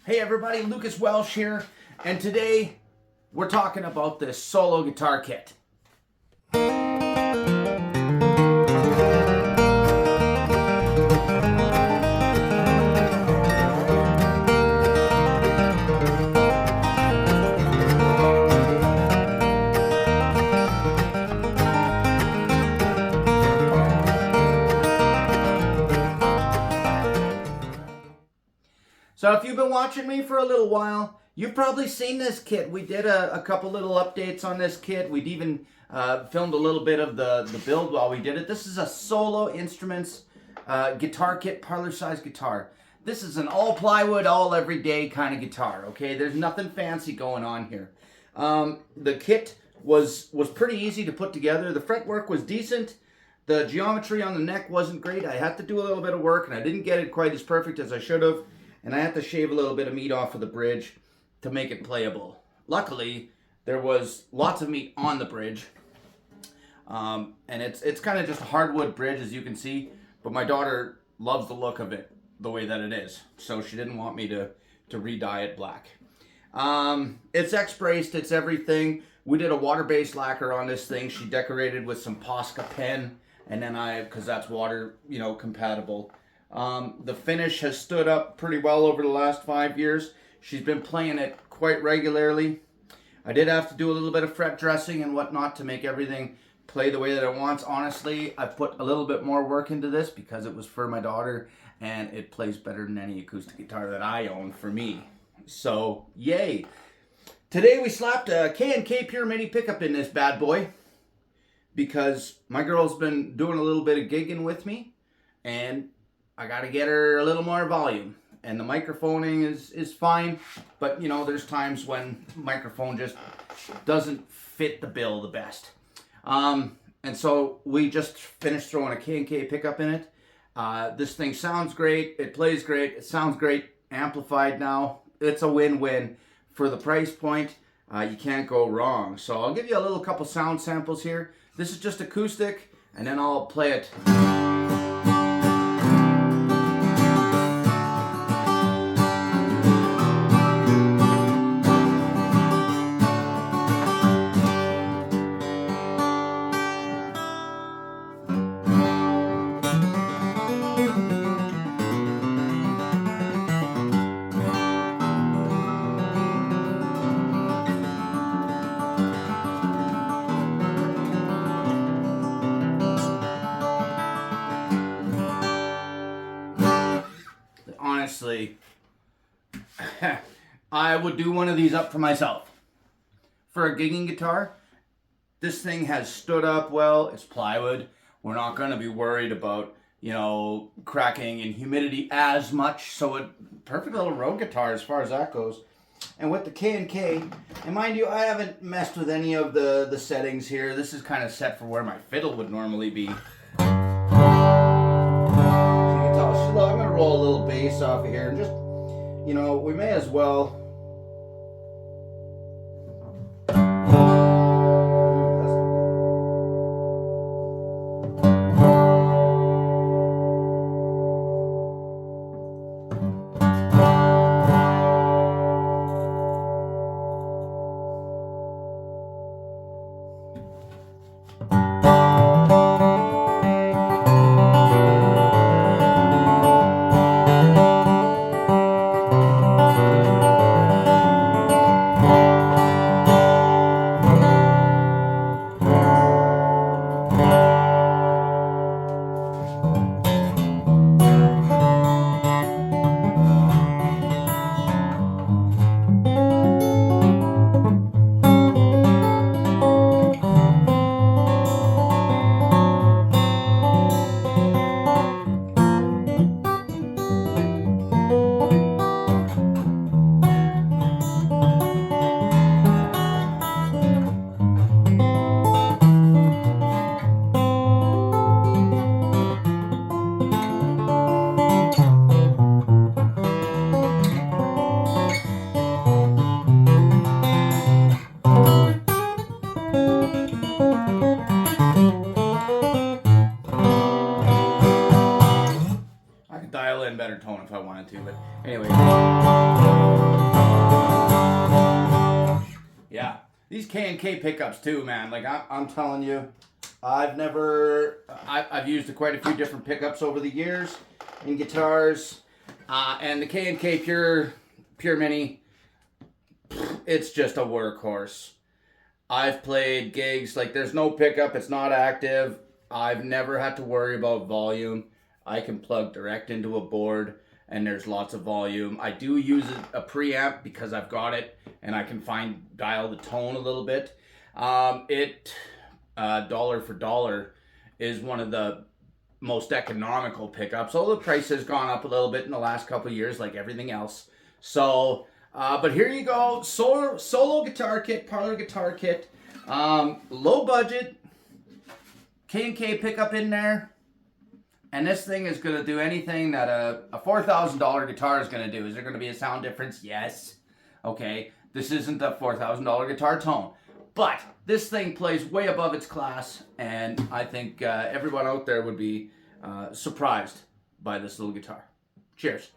Hey everybody, Lucas Welsh here, and today we're talking about this solo guitar kit. So if you've been watching me for a little while, you've probably seen this kit. We did a couple little updates on this kit. We'd even filmed a little bit of the build while we did it. This is a Solo Instruments guitar kit, parlor size guitar. This is an all plywood, all everyday kind of guitar, okay? There's nothing fancy going on here. The kit was pretty easy to put together. The fretwork was decent. The geometry on the neck wasn't great. I had to do a little bit of work, and I didn't get it quite as perfect as I should have. And I had to shave a little bit of meat off of the bridge to make it playable. Luckily, there was lots of meat on the bridge. And it's kind of just a hardwood bridge, as you can see. But my daughter loves the look of it the way that it is. So she didn't want me to re-dye it black. It's X-braced, it's everything. We did a water-based lacquer on this thing. She decorated with some Posca pen. And then because that's water, compatible. The finish has stood up pretty well over the last 5 years. She's been playing it quite regularly. I did have to do a little bit of fret dressing and whatnot to make everything play the way that it wants. Honestly, I put a little bit more work into this because it was for my daughter, and it plays better than any acoustic guitar that I own for me. So, yay. Today we slapped a K&K Pure Mini pickup in this bad boy because my girl's been doing a little bit of gigging with me, and I got to get her a little more volume. And the microphoning is fine, but there's times when microphone just doesn't fit the bill the best. And so we just finished throwing a K&K pickup in it. This thing sounds great, it plays great, it sounds great, amplified now. It's a win-win. For the price point, you can't go wrong. So I'll give you a little couple sound samples here. This is just acoustic, and then I'll play it. Honestly, I would do one of these up for myself. For a gigging guitar, this thing has stood up well. It's plywood. We're not going to be worried about, cracking and humidity as much. So perfect little road guitar as far as that goes. And with the K&K, and mind you, I haven't messed with any of the settings here. This is kind of set for where my fiddle would normally be. I'm going to roll a little bass off of here and just, we may as well. dial in better tone if I wanted to, but anyway. These K&K pickups too, man. Like I'm telling you, I've used quite a few different pickups over the years in guitars, and the K&K Pure Mini, it's just a workhorse. I've played gigs, like there's no pickup, it's not active. I've never had to worry about volume. I can plug direct into a board and there's lots of volume. I do use a preamp because I've got it and I can dial the tone a little bit. Dollar for dollar is one of the most economical pickups. Although the price has gone up a little bit in the last couple of years like everything else. So, but here you go, solo guitar kit, parlor guitar kit, low budget, K&K pickup in there, and this thing is going to do anything that a $4,000 guitar is going to do. Is there going to be a sound difference? Yes. Okay, this isn't a $4,000 guitar tone, but this thing plays way above its class, and I think everyone out there would be surprised by this little guitar. Cheers.